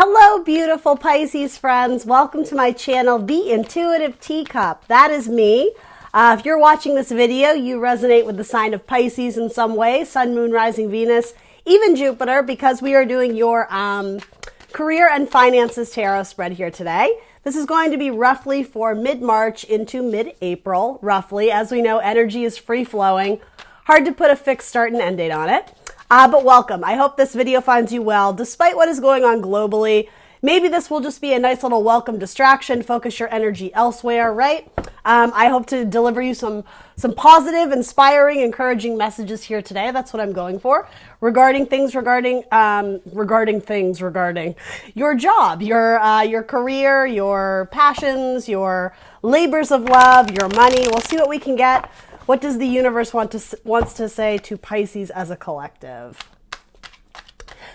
Hello, beautiful Pisces friends. Welcome to my channel, The Intuitive Teacup. That is me. If you're watching this video, you resonate with the sign of Pisces in some way, Sun, Moon, Rising, Venus, even Jupiter, because we are doing your career and finances tarot spread here today. This is going to be roughly for mid-March into mid-April, roughly. As we know, energy is free-flowing. Hard to put a fixed start and end date on it. But welcome. I hope this video finds you well, despite what is going on globally. Maybe this will just be a nice little welcome distraction, focus your energy elsewhere, right? I hope to deliver you some positive, inspiring, encouraging messages here today. That's what I'm going for. Regarding your job, your career, your passions, your labors of love, your money. We'll see what we can get. What does the universe wants to say to Pisces as a collective?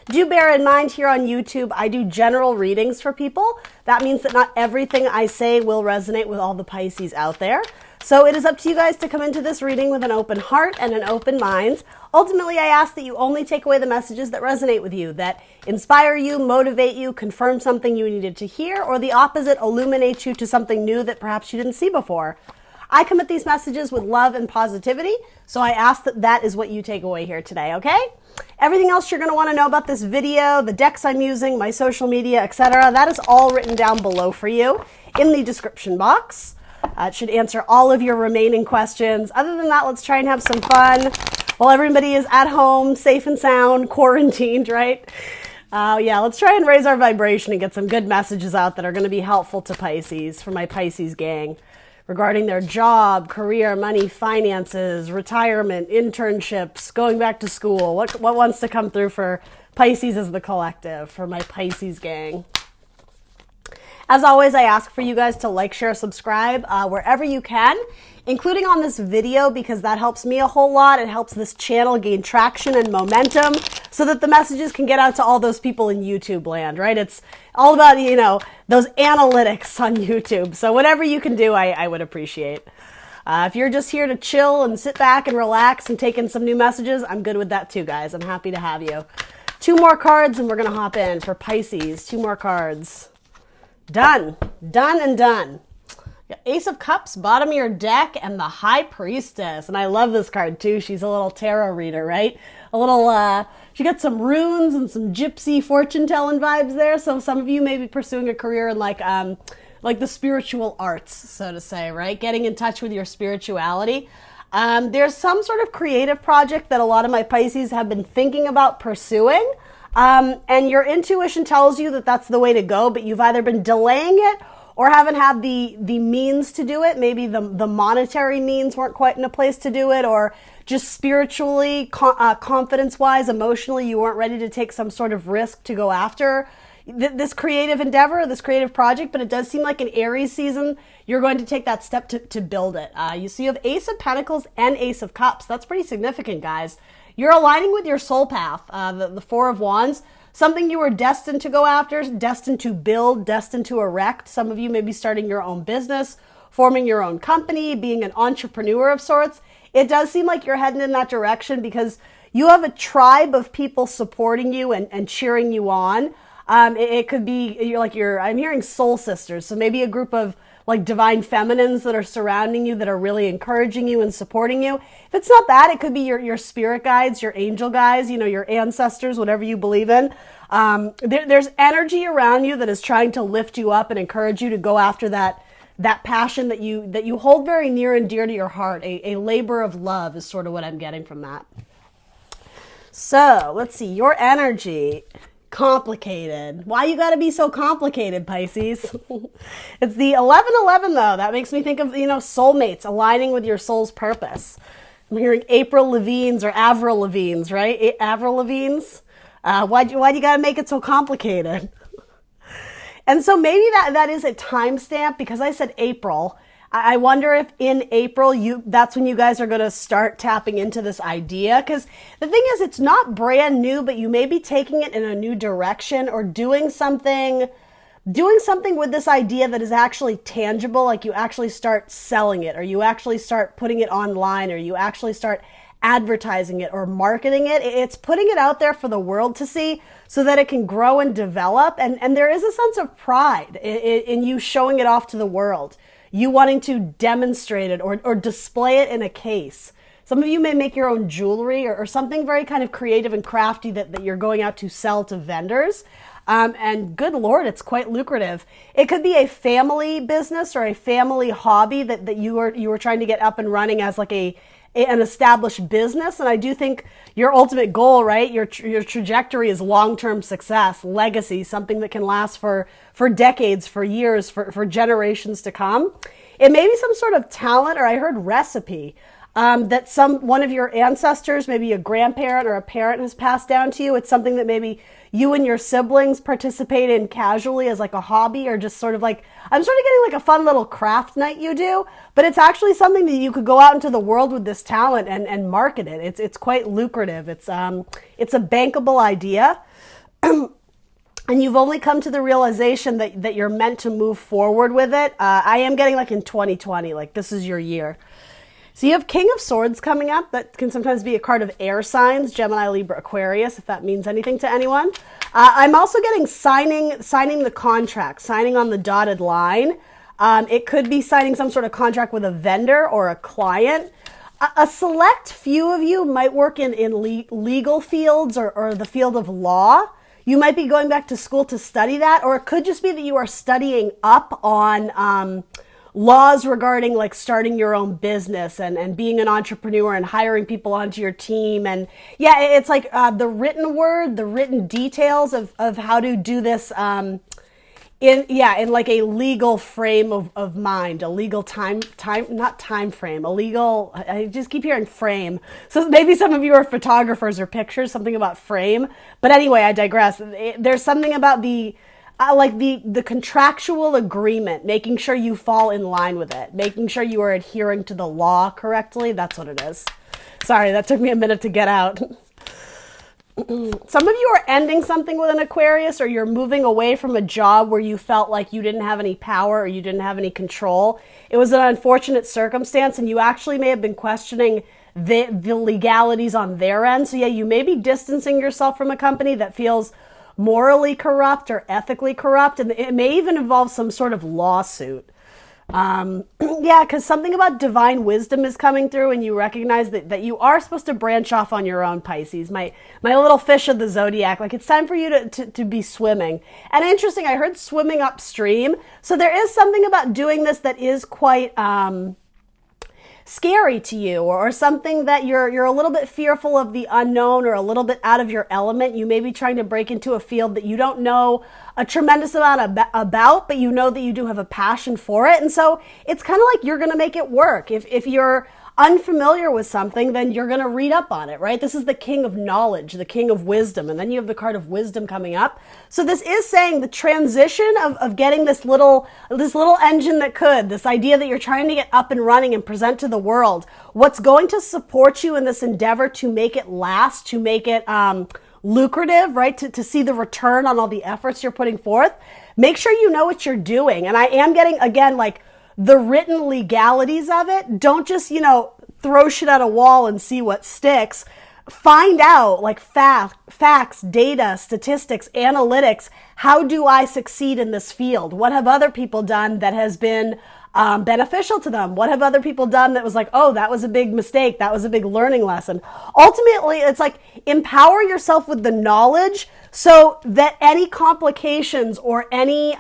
Do bear in mind here on YouTube, I do general readings for people. That means that not everything I say will resonate with all the Pisces out there. So it is up to you guys to come into this reading with an open heart and an open mind. Ultimately, I ask that you only take away the messages that resonate with you, that inspire you, motivate you, confirm something you needed to hear, or the opposite, illuminate you to something new that perhaps you didn't see before. I come at these messages with love and positivity, so I ask that that is what you take away here today, okay? Everything else you're going to want to know about this video, the decks I'm using, my social media, etc., that is all written down below for you in the description box. It should answer all of your remaining questions. Other than that, let's try and have some fun while everybody is at home, safe and sound, quarantined, right? Yeah, let's try and raise our vibration and get some good messages out that are going to be helpful to Pisces, for my Pisces gang, regarding their job, career, money, finances, retirement, internships, going back to school. What wants to come through for Pisces as the collective, for my Pisces gang? As always, I ask for you guys to like, share, subscribe wherever you can, including on this video, because that helps me a whole lot. It helps this channel gain traction and momentum so that the messages can get out to all those people in YouTube land, right? It's all about, you know, those analytics on YouTube. So whatever you can do, I would appreciate. If you're just here to chill and sit back and relax and take in some new messages, I'm good with that too, guys. I'm happy to have you. 2 more cards and we're going to hop in for Pisces. 2 more cards. Done. Done and done. Ace of Cups, bottom of your deck, and the High Priestess. And I love this card too. She's a little tarot reader, right? A little, she got some runes and some gypsy fortune telling vibes there. So some of you may be pursuing a career in like the spiritual arts, so to say, right? Getting in touch with your spirituality. There's some sort of creative project that a lot of my Pisces have been thinking about pursuing. And your intuition tells you that that's the way to go, but you've either been delaying it or haven't had the means to do it. Maybe the monetary means weren't quite in a place to do it, or just spiritually, confidence-wise, emotionally, you weren't ready to take some sort of risk to go after this creative endeavor, this creative project. But it does seem like in Aries season, you're going to take that step to build it. So you have Ace of Pentacles and Ace of Cups. That's pretty significant, guys. You're aligning with your soul path, the 4 of Wands, something you were destined to go after, destined to build, destined to erect. Some of you may be starting your own business, forming your own company, being an entrepreneur of sorts. It does seem like you're heading in that direction because you have a tribe of people supporting you and cheering you on. It could be, I'm hearing soul sisters, so maybe a group of like divine feminines that are surrounding you, that are really encouraging you and supporting you. If it's not that, it could be your spirit guides, your angel guides, you know, your ancestors, whatever you believe in. There's energy around you that is trying to lift you up and encourage you to go after that passion that you hold very near and dear to your heart. A labor of love is sort of what I'm getting from that. So let's see, your energy. Complicated. Why you gotta be so complicated, Pisces? It's the 11-11 though. That makes me think of, you know, soulmates aligning with your soul's purpose. I'm hearing April Lavigne's or Avril Lavigne's, right? Avril Lavigne's. Why'd you gotta make it so complicated? And so maybe that is a timestamp, because I said April. I wonder if in April, that's when you guys are going to start tapping into this idea. Because the thing is, it's not brand new, but you may be taking it in a new direction, or doing something with this idea that is actually tangible. Like you actually start selling it, or you actually start putting it online, or you actually start advertising it or marketing it. It's putting it out there for the world to see so that it can grow and develop. And there is a sense of pride in you showing it off to the world, you wanting to demonstrate it or display it in a case. Some of you may make your own jewelry or something very kind of creative and crafty that you're going out to sell to vendors. And good Lord, it's quite lucrative. It could be a family business or a family hobby that you were trying to get up and running as like an established business. And I do think your ultimate goal, right? Your trajectory is long-term success, legacy, something that can last for decades, for years, for generations to come. It may be some sort of talent, or I heard recipe, that one of your ancestors, maybe a grandparent or a parent, has passed down to you. It's something that maybe you and your siblings participate in casually as like a hobby, or just sort of like, I'm sort of getting like a fun little craft night you do, but it's actually something that you could go out into the world with this talent and market it. It's quite lucrative. It's a bankable idea. And you've only come to the realization that you're meant to move forward with it. I am getting like in 2020, like this is your year. So you have King of Swords coming up. That can sometimes be a card of air signs, Gemini, Libra, Aquarius, if that means anything to anyone. I'm also getting signing the contract, signing on the dotted line. It could be signing some sort of contract with a vendor or a client. A select few of you might work in legal fields or the field of law. You might be going back to school to study that, or it could just be that you are studying up on laws regarding like starting your own business and being an entrepreneur and hiring people onto your team. And yeah, it's like the written word, the written details of how to do this in like a legal frame of mind, a legal not time frame, a legal, I just keep hearing frame. So maybe some of you are photographers or pictures, something about frame. But anyway, I digress. There's something about the contractual agreement, making sure you fall in line with it, making sure you are adhering to the law correctly. That's what it is. Sorry, that took me a minute to get out. Some of you are ending something with an Aquarius, or you're moving away from a job where you felt like you didn't have any power or you didn't have any control. It was an unfortunate circumstance, and you actually may have been questioning the legalities on their end. So yeah, you may be distancing yourself from a company that feels morally corrupt or ethically corrupt, and it may even involve some sort of lawsuit. Because something about divine wisdom is coming through, and you recognize that you are supposed to branch off on your own, Pisces. My little fish of the zodiac, like it's time for you to be swimming. And interesting, I heard swimming upstream. So there is something about doing this that is quite scary to you, or something that you're a little bit fearful of the unknown, or a little bit out of your element. You may be trying to break into a field that you don't know a tremendous amount about, but you know that you do have a passion for it. And so it's kind of like you're going to make it work. If you're unfamiliar with something, then you're going to read up on it, right? This is the king of knowledge, the king of wisdom. And then you have the card of wisdom coming up. So this is saying the transition of getting this little engine that could, this idea that you're trying to get up and running and present to the world, what's going to support you in this endeavor to make it last, to make it lucrative, right? To see the return on all the efforts you're putting forth. Make sure you know what you're doing. And I am getting, again, like, the written legalities of it. Don't just, throw shit at a wall and see what sticks. Find out, like, facts, data, statistics, analytics. How do I succeed in this field? What have other people done that has been beneficial to them? What have other people done that was like, oh, that was a big mistake, that was a big learning lesson? Ultimately, it's like, empower yourself with the knowledge so that any complications or any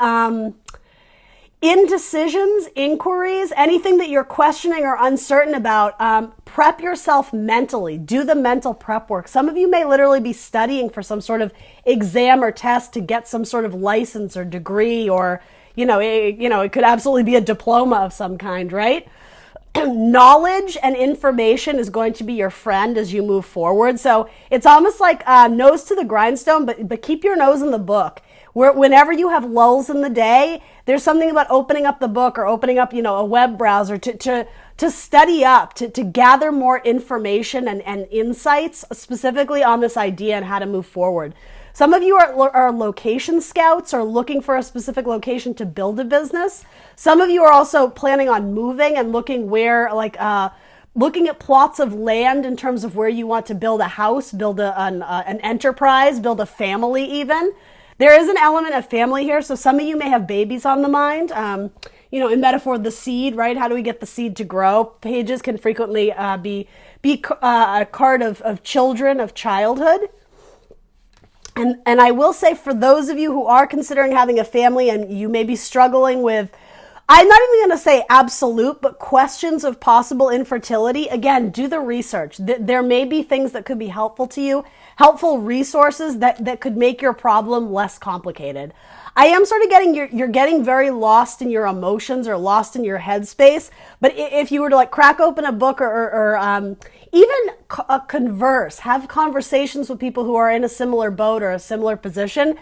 indecisions, inquiries, anything that you're questioning or uncertain about, prep yourself mentally. Do the mental prep work. Some of you may literally be studying for some sort of exam or test to get some sort of license or degree, or it could absolutely be a diploma of some kind, right? Knowledge and information is going to be your friend as you move forward. So it's almost like nose to the grindstone, but keep your nose in the book. Whenever you have lulls in the day, there's something about opening up the book or opening up, a web browser to study up, to gather more information and insights specifically on this idea and how to move forward. Some of you are location scouts or looking for a specific location to build a business. Some of you are also planning on moving and looking where, looking at plots of land in terms of where you want to build a house, build an enterprise, build a family even. There is an element of family here, so some of you may have babies on the mind. In metaphor, the seed, right? How do we get the seed to grow? Pages can frequently be a card of children, of childhood. And I will say, for those of you who are considering having a family and you may be struggling with, I'm not even going to say absolute, but questions of possible infertility, again, do the research. There may be things that could be helpful to you, helpful resources that could make your problem less complicated. I am sort of getting, you're getting very lost in your emotions or lost in your headspace, but if you were to like crack open a book or even converse, have conversations with people who are in a similar boat or a similar position,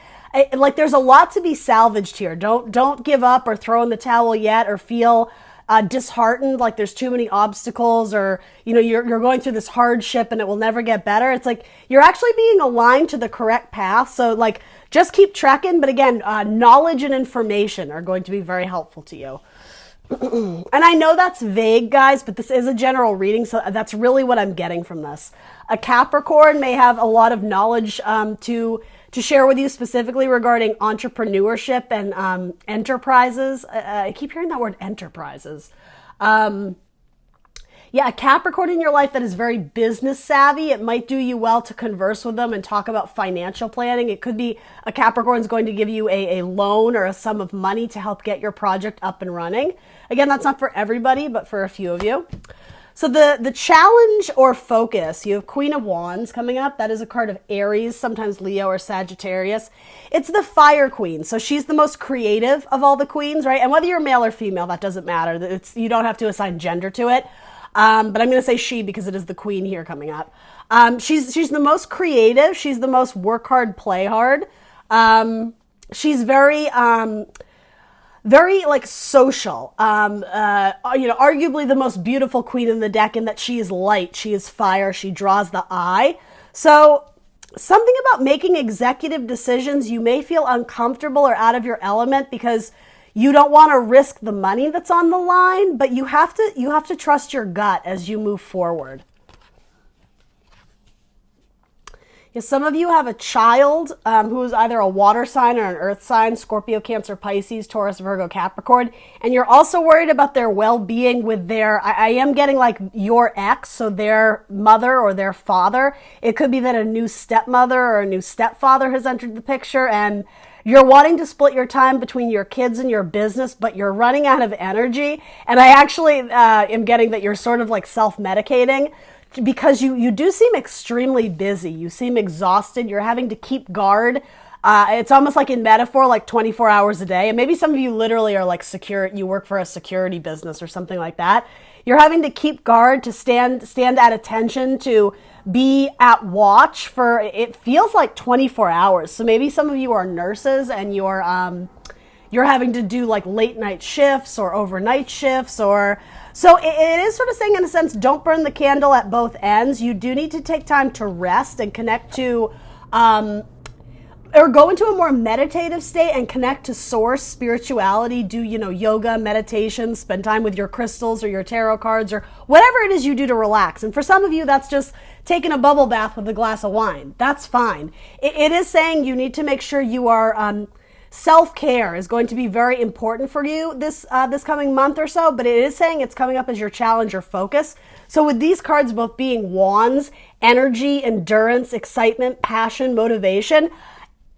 like there's a lot to be salvaged here. Don't give up or throw in the towel yet or feel disheartened, like there's too many obstacles or, you're going through this hardship and it will never get better. It's like you're actually being aligned to the correct path. So like just keep trekking. But again, knowledge and information are going to be very helpful to you. And I know that's vague, guys, but this is a general reading, so that's really what I'm getting from this. A Capricorn may have a lot of knowledge to share with you specifically regarding entrepreneurship and enterprises. I keep hearing that word enterprises. A Capricorn in your life that is very business savvy. It might do you well to converse with them and talk about financial planning. It could be a Capricorn is going to give you a loan or a sum of money to help get your project up and running. Again, that's not for everybody, but for a few of you. So the challenge or focus, you have Queen of Wands coming up. That is a card of Aries, sometimes Leo or Sagittarius. It's the fire queen. So she's the most creative of all the queens, right? And whether you're male or female, that doesn't matter. You don't have to assign gender to it. But I'm going to say she because it is the queen here coming up. She's the most creative. She's the most work hard, play hard. She's very like social, arguably the most beautiful queen in the deck in that she is light, she is fire, she draws the eye. So something about making executive decisions, you may feel uncomfortable or out of your element because you don't want to risk the money that's on the line, but you have to trust your gut as you move forward. Some of you have a child who is either a water sign or an earth sign, Scorpio, Cancer, Pisces, Taurus, Virgo, Capricorn, and you're also worried about their well-being with their, I am getting like your ex, so their mother or their father. It could be that a new stepmother or a new stepfather has entered the picture and you're wanting to split your time between your kids and your business, but you're running out of energy. And I actually am getting that you're sort of like self-medicating, because you do seem extremely busy. You seem exhausted. You're having to keep guard. It's almost like in metaphor, like 24 hours a day. And maybe some of you literally are like you work for a security business or something like that. You're having to keep guard, to stand at attention, to be at watch for, it feels like 24 hours. So maybe some of you are nurses and you're having to do like late night shifts or overnight shifts so it is sort of saying, in a sense, don't burn the candle at both ends. You do need to take time to rest and connect to, or go into a more meditative state and connect to source, spirituality, do, yoga, meditation, spend time with your crystals or your tarot cards or whatever it is you do to relax. And for some of you, that's just taking a bubble bath with a glass of wine. That's fine. It is saying you need to make sure you are, self-care is going to be very important for you this coming month or so, but it is saying it's coming up as your challenge or focus. So with these cards both being wands, energy, endurance, excitement, passion, motivation,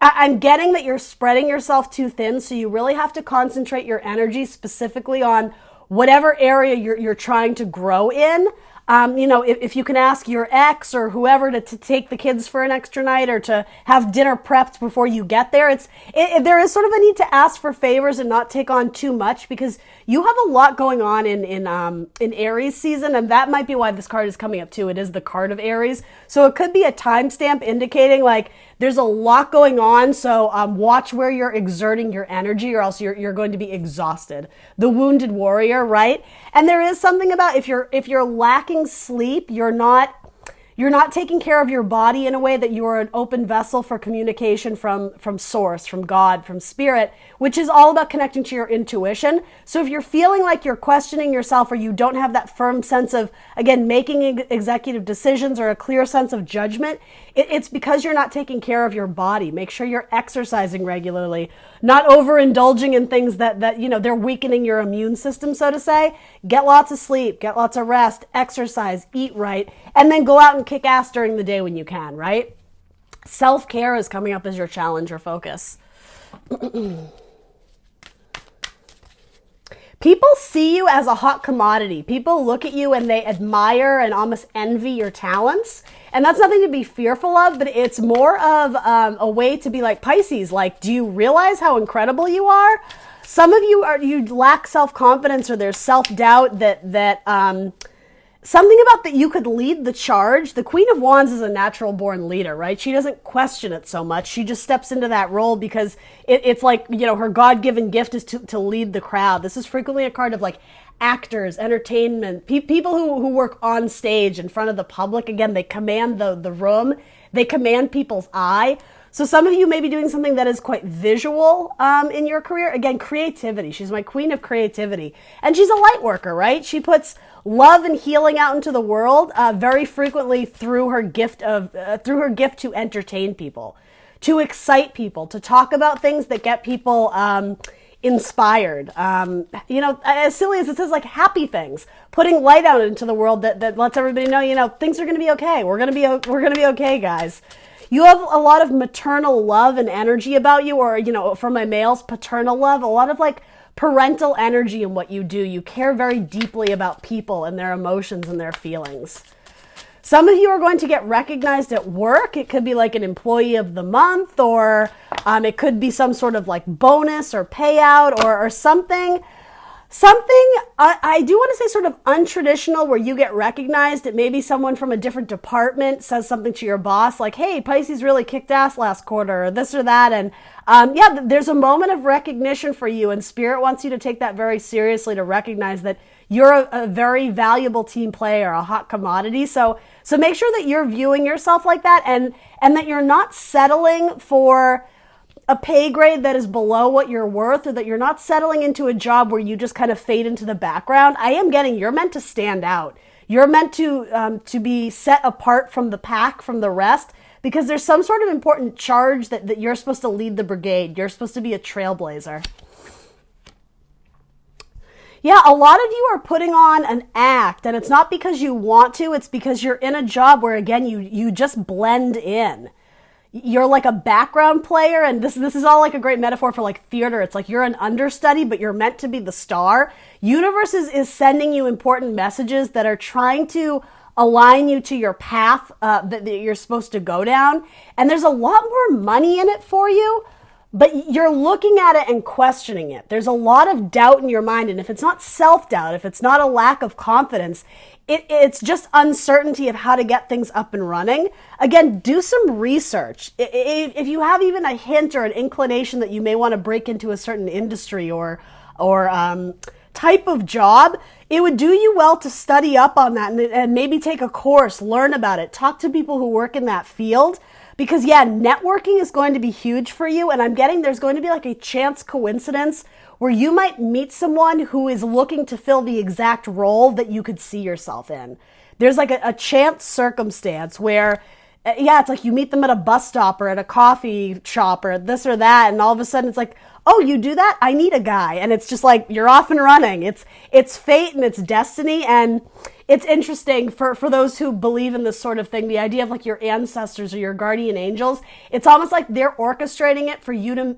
I'm getting that you're spreading yourself too thin, so you really have to concentrate your energy specifically on whatever area you're trying to grow in. If you can ask your ex or whoever to take the kids for an extra night or to have dinner prepped before you get there, there is sort of a need to ask for favors and not take on too much because you have a lot going on in Aries season, and that might be why this card is coming up too. It is the card of Aries, so it could be a timestamp indicating like there's a lot going on. So watch where you're exerting your energy, or else you're going to be exhausted. The wounded warrior, right? And there is something about if you're lacking sleep, you're not You're not taking care of your body in a way that you are an open vessel for communication from source, from God, from spirit, which is all about connecting to your intuition. So if you're feeling like you're questioning yourself, or you don't have that firm sense of, again, making executive decisions or a clear sense of judgment, it's because you're not taking care of your body. Make sure you're exercising regularly, not overindulging in things that they're weakening your immune system, so to say. Get lots of sleep, get lots of rest, exercise, eat right, and then go out and kick ass during the day when you can, right? Self-care is coming up as your challenge or focus. People see you as a hot commodity. People look at you and they admire and almost envy your talents. And that's nothing to be fearful of, but it's more of a way to be like, Pisces, like, do you realize how incredible you are? Some of you lack self-confidence, or there's self-doubt that something about that you could lead the charge. The Queen of Wands is a natural born leader, right? She doesn't question it so much. She just steps into that role because it's like, her God-given gift is to lead the crowd. This is frequently a card of like actors, entertainment, people who work on stage in front of the public. Again, they command the room. They command people's eye. So some of you may be doing something that is quite visual in your career. Again, creativity. She's my queen of creativity. And she's a light worker, right? She puts love and healing out into the world very frequently through her gift to entertain people, to excite people, to talk about things that get people inspired. As silly as it says, like happy things, putting light out into the world that lets everybody know, things are going to be okay. We're going to be okay, guys. You have a lot of maternal love and energy about you, or, for my males, paternal love, a lot of like parental energy in what you do. You care very deeply about people and their emotions and their feelings. Some of you are going to get recognized at work. It could be like an employee of the month, or it could be some sort of like bonus or payout or something. I do want to say sort of untraditional, where you get recognized. It may be someone from a different department says something to your boss like, hey, Pisces really kicked ass last quarter, or this or that. And there's a moment of recognition for you, and Spirit wants you to take that very seriously, to recognize that you're a very valuable team player, a hot commodity. So make sure that you're viewing yourself like that, and that you're not settling for a pay grade that is below what you're worth, or that you're not settling into a job where you just kind of fade into the background. You're meant to stand out. You're meant to be set apart from the pack, from the rest, because there's some sort of important charge that you're supposed to lead the brigade. You're supposed to be a trailblazer. Yeah, a lot of you are putting on an act, and it's not because you want to, it's because you're in a job where, again, you just blend in. You're like a background player, and this is all like a great metaphor for like theater. It's like you're an understudy, but you're meant to be the star. Universe is sending you important messages that are trying to align you to your path that you're supposed to go down. And there's a lot more money in it for you, but you're looking at it and questioning it. There's a lot of doubt in your mind, and if it's not self-doubt, if it's not a lack of confidence, it's just uncertainty of how to get things up and running. Again, do some research. If you have even a hint or an inclination that you may want to break into a certain industry or type of job, it would do you well to study up on that and maybe take a course, learn about it, talk to people who work in that field. Because networking is going to be huge for you, and I'm getting there's going to be like a chance coincidence where you might meet someone who is looking to fill the exact role that you could see yourself in. There's like a chance circumstance where, it's like you meet them at a bus stop or at a coffee shop or this or that, and all of a sudden it's like, oh, you do that? I need a guy. And it's just like, you're off and running. It's fate and it's destiny. And it's interesting for those who believe in this sort of thing, the idea of like your ancestors or your guardian angels. It's almost like they're orchestrating it for you to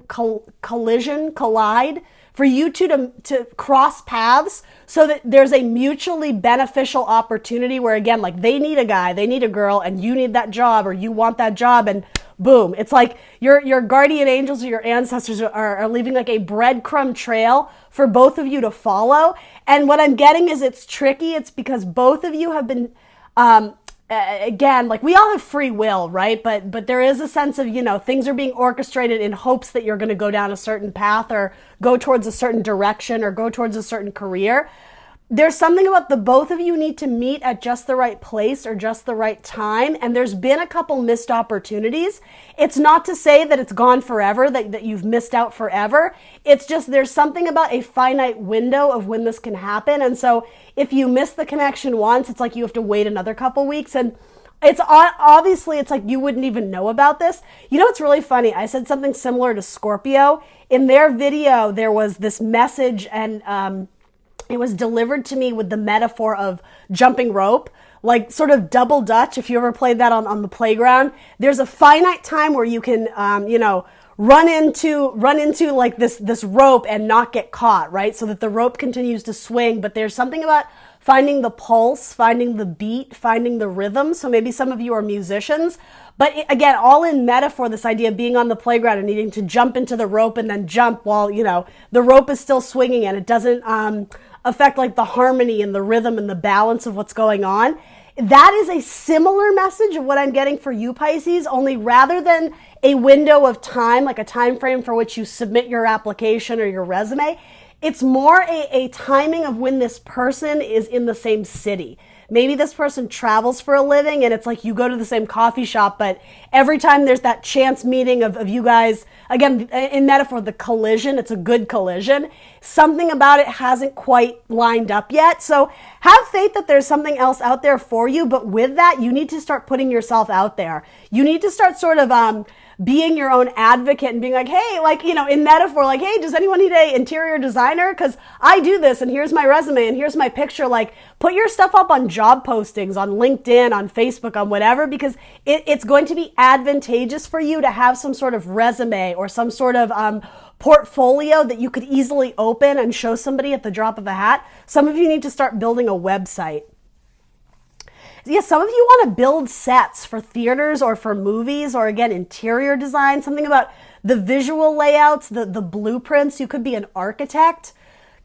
collide, for you to cross paths so that there's a mutually beneficial opportunity where, again, like they need a guy, they need a girl, and you need that job or you want that job, and boom. It's like your guardian angels or your ancestors are leaving like a breadcrumb trail for both of you to follow. And what I'm getting is it's tricky. It's because both of you have been, again, like we all have free will, right? But there is a sense of, things are being orchestrated in hopes that you're going to go down a certain path or go towards a certain direction or go towards a certain career. there's something about the both of you need to meet at just the right place or just the right time. And there's been a couple missed opportunities. It's not to say that it's gone forever, that you've missed out forever. It's just there's something about a finite window of when this can happen. And so if you miss the connection once, it's like you have to wait another couple weeks. And it's obviously, it's like you wouldn't even know about this. You know, it's really funny. I said something similar to Scorpio. In their video, there was this message, and it was delivered to me with the metaphor of jumping rope, like sort of double dutch. If you ever played that on the playground, there's a finite time where you can, run into like this rope and not get caught, right? So that the rope continues to swing. But there's something about finding the pulse, finding the beat, finding the rhythm. So maybe some of you are musicians, but again, all in metaphor, this idea of being on the playground and needing to jump into the rope and then jump while, the rope is still swinging and it doesn't, affect like the harmony and the rhythm and the balance of what's going on. That is a similar message of what I'm getting for you, Pisces, only rather than a window of time, like a time frame for which you submit your application or your resume, it's more a timing of when this person is in the same city. Maybe this person travels for a living and it's like you go to the same coffee shop, but every time there's that chance meeting of you guys, again, in metaphor, the collision, it's a good collision. Something about it hasn't quite lined up yet. So have faith that there's something else out there for you. But with that, you need to start putting yourself out there. You need to start sort of, being your own advocate and being like, hey, in metaphor, like, hey, does anyone need an interior designer? Because I do this, and here's my resume, and here's my picture. Like, put your stuff up on job postings, on LinkedIn, on Facebook, on whatever, because it's going to be advantageous for you to have some sort of resume or some sort of portfolio that you could easily open and show somebody at the drop of a hat. Some of you need to start building a website. Yeah, some of you want to build sets for theaters or for movies or, again, interior design, something about the visual layouts, the blueprints. You could be an architect.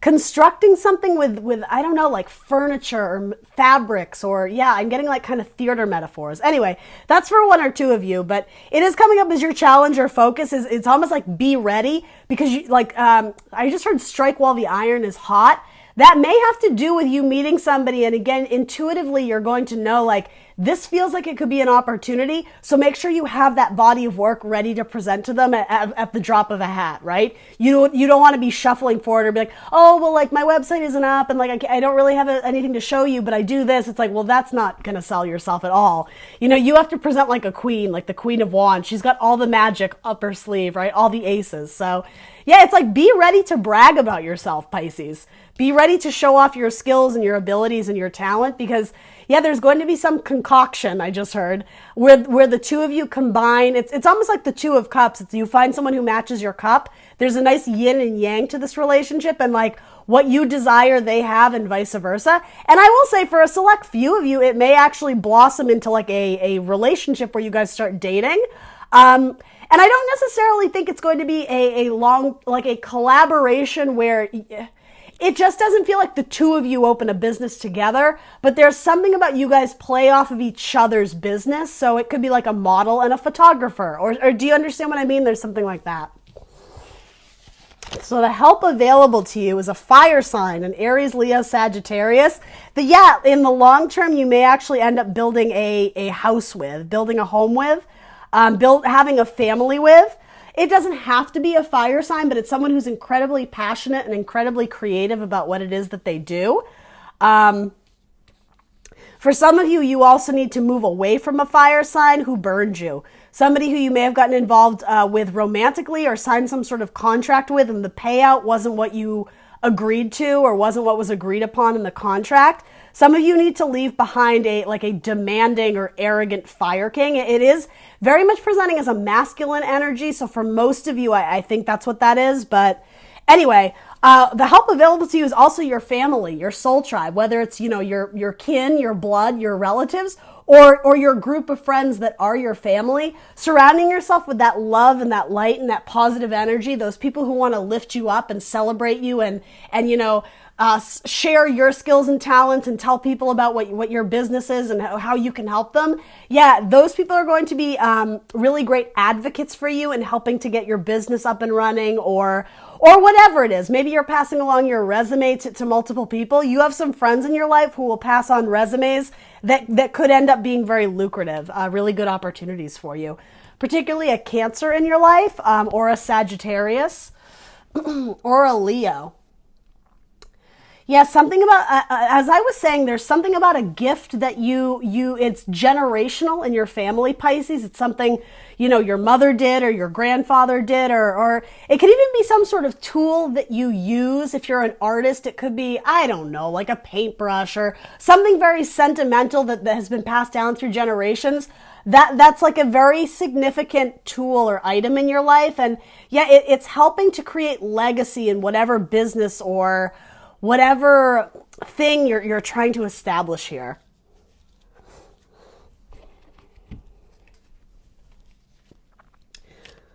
Constructing something with, I don't know, like furniture or fabrics or, yeah, I'm getting like kind of theater metaphors. Anyway, that's for one or two of you, but it is coming up as your challenge or focus. It's almost like be ready because I just heard strike while the iron is hot. That may have to do with you meeting somebody. And again, intuitively, you're going to know like this feels like it could be an opportunity. So make sure you have that body of work ready to present to them at the drop of a hat, right? You don't want to be shuffling forward or be like, oh, well, like my website isn't up and like I don't really have anything to show you, but I do this. It's like, well, that's not going to sell yourself at all. You have to present like a queen, like the Queen of Wands. She's got all the magic up her sleeve, right? All the aces. So yeah, it's like be ready to brag about yourself, Pisces. Be ready to show off your skills and your abilities and your talent because, yeah, there's going to be some concoction, I just heard, where the two of you combine. It's almost like the Two of Cups. You find someone who matches your cup. There's a nice yin and yang to this relationship and like what you desire they have and vice versa. And I will say for a select few of you, it may actually blossom into like a relationship where you guys start dating. And I don't necessarily think it's going to be a long, like a collaboration where it just doesn't feel like the two of you open a business together, but there's something about you guys play off of each other's business. So it could be like a model and a photographer, or do you understand what I mean? There's something like that. So the help available to you is a fire sign, an Aries, Leo, Sagittarius, that yeah, in the long term, you may actually end up building a house with, building a home with, having a family with. It doesn't have to be a fire sign, but it's someone who's incredibly passionate and incredibly creative about what it is that they do. For some of you, you also need to move away from a fire sign who burned you. Somebody who you may have gotten involved with romantically or signed some sort of contract with, and the payout wasn't what you agreed to or wasn't what was agreed upon in the contract. Some of you need to leave behind a demanding or arrogant fire king. It is very much presenting as a masculine energy. So for most of you, I think that's what that is. But anyway, the help available to you is also your family, your soul tribe, whether it's, your kin, your blood, your relatives, or your group of friends that are your family, surrounding yourself with that love and that light and that positive energy, those people who want to lift you up and celebrate you and share your skills and talents and tell people about what your business is and how you can help them. Yeah, those people are going to be really great advocates for you in helping to get your business up and running or whatever it is. Maybe you're passing along your resume to multiple people. You have some friends in your life who will pass on resumes that could end up being very lucrative, really good opportunities for you. Particularly a Cancer in your life, or a Sagittarius, or a Leo. Yeah, something about, as I was saying, there's something about a gift that it's generational in your family, Pisces. It's something, your mother did or your grandfather did, or it could even be some sort of tool that you use. If you're an artist, it could be, I don't know, like a paintbrush or something very sentimental that has been passed down through generations. That's like a very significant tool or item in your life. And yeah, it's helping to create legacy in whatever business or whatever thing you're trying to establish here.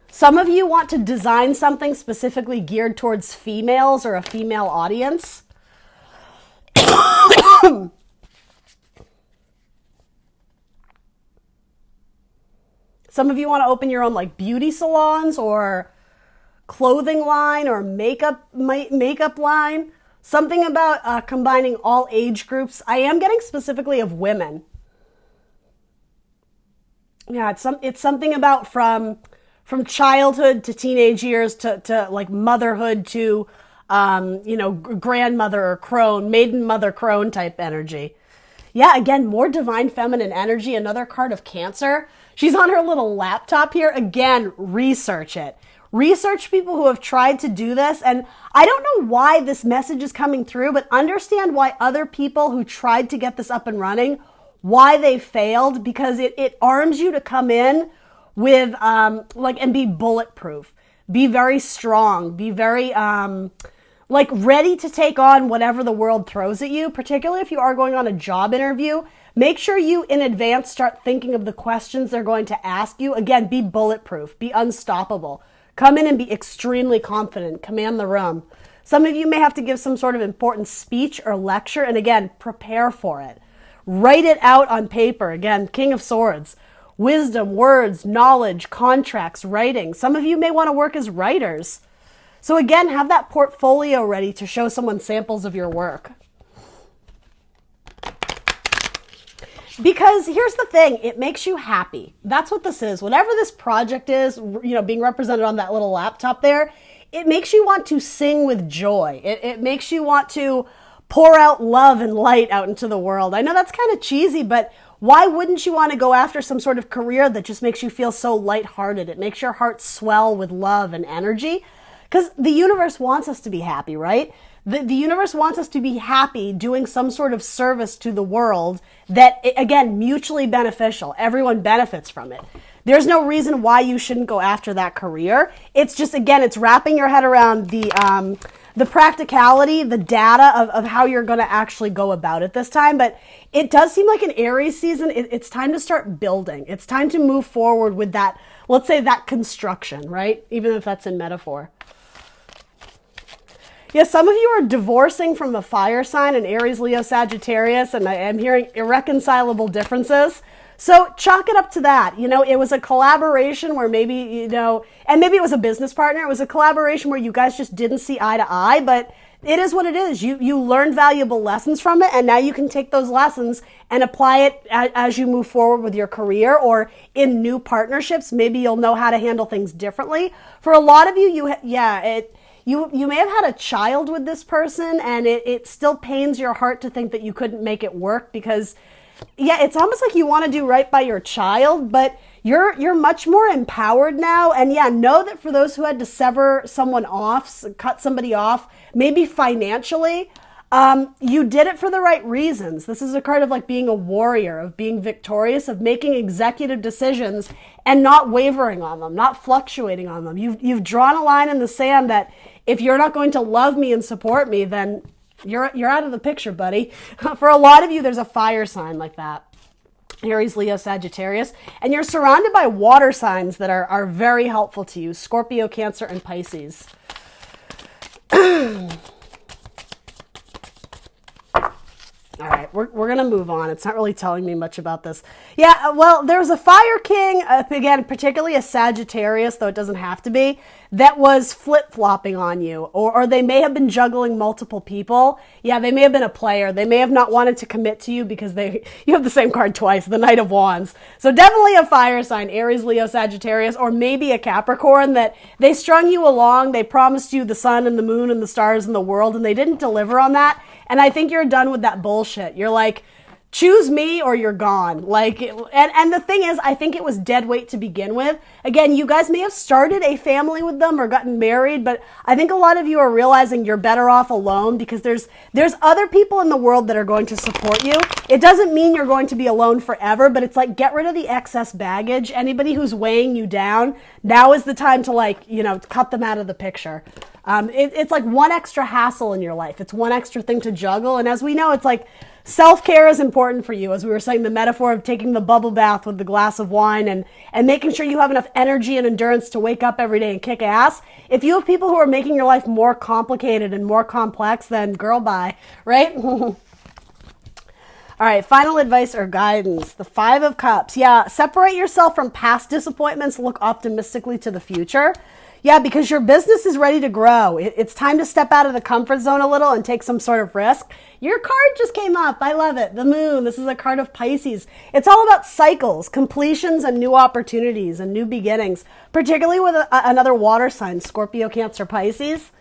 Some of you want to design something specifically geared towards females or a female audience. Some of you want to open your own like beauty salons or clothing line or makeup line. Something about combining all age groups. I am getting specifically of women. Yeah, it's something about from childhood to teenage years to like motherhood to grandmother or crone, maiden mother crone type energy. Yeah, again, more divine feminine energy. Another card of Cancer. She's on her little laptop here. Again, research it. Research people who have tried to do this. And I don't know why this message is coming through, but understand why other people who tried to get this up and running, why they failed, because it arms you to come in with, and be bulletproof. Be very strong. Be very, ready to take on whatever the world throws at you, particularly if you are going on a job interview. Make sure you in advance start thinking of the questions they're going to ask you. Again, be bulletproof. Be unstoppable. Come in and be extremely confident. Command the room. Some of you may have to give some sort of important speech or lecture. And again, prepare for it. Write it out on paper. Again, King of Swords. Wisdom, words, knowledge, contracts, writing. Some of you may want to work as writers. So again, have that portfolio ready to show someone samples of your work. Because here's the thing, it makes you happy. That's what this is. Whatever this project is, being represented on that little laptop there, it makes you want to sing with joy. It makes you want to pour out love and light out into the world. I know that's kind of cheesy, but why wouldn't you want to go after some sort of career that just makes you feel so lighthearted? It makes your heart swell with love and energy. Because the universe wants us to be happy, right? The universe wants us to be happy doing some sort of service to the world that, again, mutually beneficial. Everyone benefits from it. There's no reason why you shouldn't go after that career. It's just, again, it's wrapping your head around the practicality, the data of how you're going to actually go about it this time. But it does seem like an Aries season. It's time to start building. It's time to move forward with that, let's say that construction, right? Even if that's in metaphor. Yes, some of you are divorcing from a fire sign, an Aries, Leo, Sagittarius, and I am hearing irreconcilable differences. So chalk it up to that. It was a collaboration where maybe, and maybe it was a business partner. It was a collaboration where you guys just didn't see eye to eye, but it is what it is. You learned valuable lessons from it, and now you can take those lessons and apply it as you move forward with your career or in new partnerships. Maybe you'll know how to handle things differently. For a lot of you, you may have had a child with this person, and it still pains your heart to think that you couldn't make it work because, it's almost like you want to do right by your child, but you're much more empowered now. And know that for those who had to sever someone off, cut somebody off, maybe financially, you did it for the right reasons. This is a card of like being a warrior, of being victorious, of making executive decisions and not wavering on them, not fluctuating on them. You've drawn a line in the sand that if you're not going to love me and support me, then you're out of the picture, buddy. For a lot of you, there's a fire sign like that. Aries, Leo, Sagittarius. And you're surrounded by water signs that are very helpful to you. Scorpio, Cancer, and Pisces. All right, we're going to move on. It's not really telling me much about this. Yeah, well, there's a fire king, again, particularly a Sagittarius, though it doesn't have to be, that was flip-flopping on you. Or they may have been juggling multiple people. Yeah, they may have been a player. They may have not wanted to commit to you because you have the same card twice, the Knight of Wands. So definitely a fire sign, Aries, Leo, Sagittarius, or maybe a Capricorn that they strung you along. They promised you the sun and the moon and the stars and the world, and they didn't deliver on that. And I think you're done with that bullshit. You're like, choose me or you're gone. Like, and the thing is, I think it was dead weight to begin with. Again, you guys may have started a family with them or gotten married, but I think a lot of you are realizing you're better off alone because there's other people in the world that are going to support you. It doesn't mean you're going to be alone forever, but it's like, get rid of the excess baggage. Anybody who's weighing you down, now is the time to cut them out of the picture. It's like one extra hassle in your life. It's one extra thing to juggle. And as we know, it's like self-care is important for you. As we were saying, the metaphor of taking the bubble bath with the glass of wine and making sure you have enough energy and endurance to wake up every day and kick ass. If you have people who are making your life more complicated and more complex, then girl, bye, right? All right, final advice or guidance. The Five of Cups. Yeah, separate yourself from past disappointments. Look optimistically to the future. Yeah, because your business is ready to grow. It's time to step out of the comfort zone a little and take some sort of risk. Your card just came up. I love it. The moon. This is a card of Pisces. It's all about cycles, completions, and new opportunities and new beginnings, particularly with another water sign, Scorpio, Cancer, Pisces.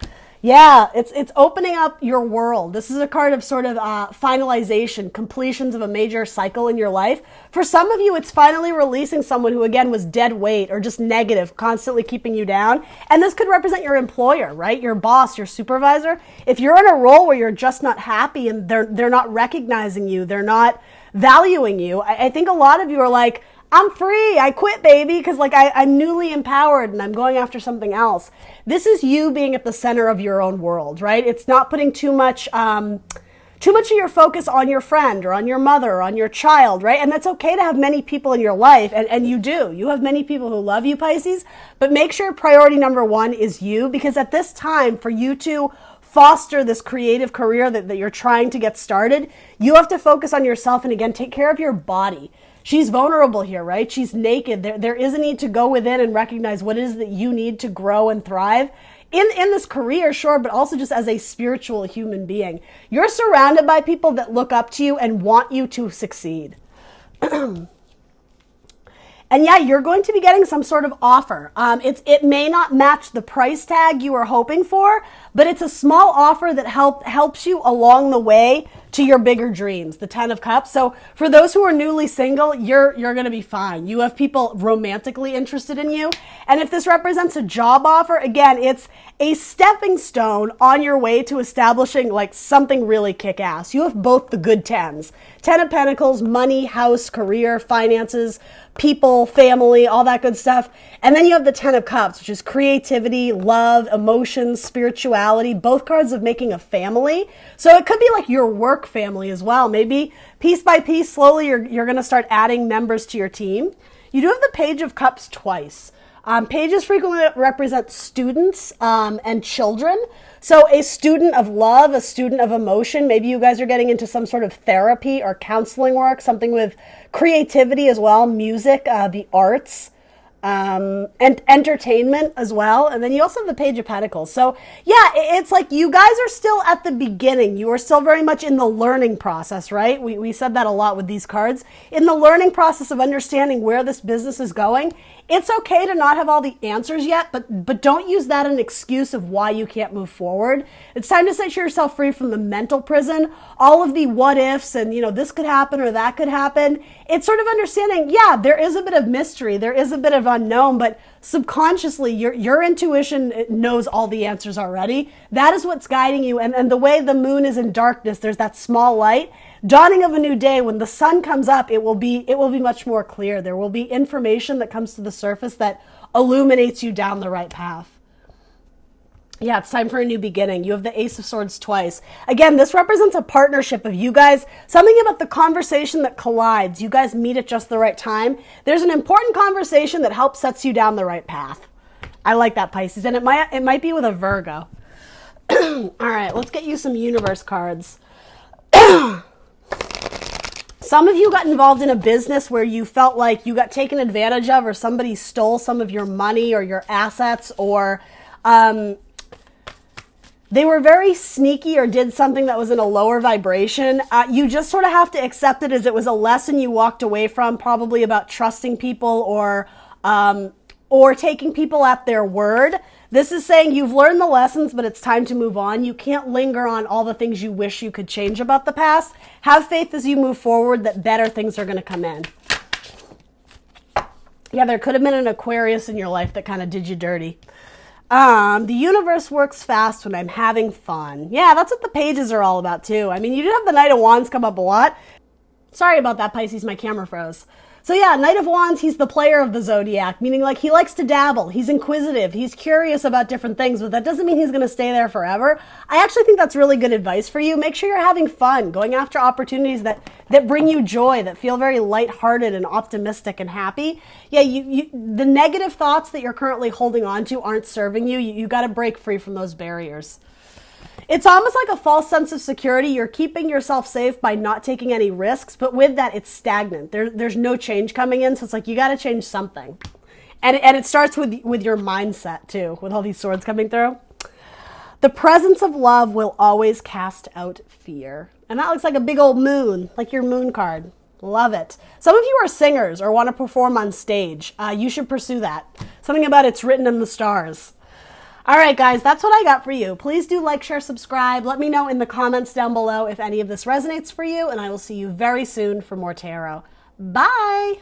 Yeah, it's opening up your world. This is a card of sort of finalization, completions of a major cycle in your life. For some of you, it's finally releasing someone who, again, was dead weight or just negative, constantly keeping you down. And this could represent your employer, right? Your boss, your supervisor. If you're in a role where you're just not happy and they're not recognizing you, they're not valuing you, I think a lot of you are like, I'm free. I quit, baby, because I'm newly empowered and I'm going after something else. This is you being at the center of your own world, right? It's not putting too much of your focus on your friend or on your mother or on your child, right? And that's okay to have many people in your life, and you do. You have many people who love you, Pisces, but make sure priority number one is you, because at this time, for you to foster this creative career that you're trying to get started, you have to focus on yourself and, again, take care of your body. She's vulnerable here, right? She's naked. There is a need to go within and recognize what it is that you need to grow and thrive in this career, sure, but also just as a spiritual human being. You're surrounded by people that look up to you and want you to succeed. And yeah, you're going to be getting some sort of offer. It may not match the price tag you were hoping for, but it's a small offer that helps you along the way to your bigger dreams, the 10 of Cups. So for those who are newly single, you're going to be fine. You have people romantically interested in you. And if this represents a job offer, again, it's a stepping stone on your way to establishing something really kick-ass. You have both the good 10s. 10 of Pentacles, money, house, career, finances, people, family, all that good stuff. And then you have the 10 of Cups, which is creativity, love, emotions, spirituality, both cards of making a family. So it could be like your work family as well. Maybe piece by piece, slowly you're going to start adding members to your team. You do have the Page of Cups twice. Pages frequently represent students and children. So a student of love, a student of emotion. Maybe you guys are getting into some sort of therapy or counseling work, something with creativity as well, music, the arts. And entertainment as well. And then you also have the Page of Pentacles. So yeah, it's like you guys are still at the beginning. You are still very much in the learning process, right? We said that a lot with these cards. In the learning process of understanding where this business is going, it's okay to not have all the answers yet, but don't use that as an excuse of why you can't move forward. It's time to set yourself free from the mental prison, all of the what ifs and, this could happen or that could happen. It's sort of understanding, yeah, there is a bit of mystery, there is a bit of unknown, but subconsciously your intuition knows all the answers already. That is what's guiding you. And the way the moon is in darkness, there's that small light. Dawning of a new day, when the sun comes up, it will be much more clear. There will be information that comes to the surface that illuminates you down the right path. Yeah, it's time for a new beginning. You have the Ace of Swords twice. Again, this represents a partnership of you guys. Something about the conversation that collides. You guys meet at just the right time. There's an important conversation that helps sets you down the right path. I like that, Pisces. And it might be with a Virgo. All right, let's get you some universe cards. Some of you got involved in a business where you felt like you got taken advantage of, or somebody stole some of your money or your assets, or they were very sneaky or did something that was in a lower vibration. You just sort of have to accept it as it was a lesson you walked away from, probably about trusting people or taking people at their word. This is saying you've learned the lessons, but it's time to move on. You can't linger on all the things you wish you could change about the past. Have faith as you move forward that better things are going to come in. Yeah, there could have been an Aquarius in your life that kind of did you dirty. The universe works fast when I'm having fun. Yeah, that's what the pages are all about too. I mean, you did have the Knight of Wands come up a lot. Sorry about that, Pisces, my camera froze. So yeah, Knight of Wands, he's the player of the zodiac, meaning like he likes to dabble. He's inquisitive. He's curious about different things, but that doesn't mean he's going to stay there forever. I actually think that's really good advice for you. Make sure you're having fun, going after opportunities that bring you joy, that feel very lighthearted and optimistic and happy. Yeah, the negative thoughts that you're currently holding on to aren't serving you. You got to break free from those barriers. It's almost like a false sense of security. You're keeping yourself safe by not taking any risks, but with that, it's stagnant. There's no change coming in, so it's like you got to change something. And it starts with your mindset, too, with all these swords coming through. The presence of love will always cast out fear. And that looks like a big old moon, like your moon card. Love it. Some of you are singers or want to perform on stage. You should pursue that. Something about it's written in the stars. All right, guys, that's what I got for you. Please do like, share, subscribe. Let me know in the comments down below if any of this resonates for you, and I will see you very soon for more tarot. Bye!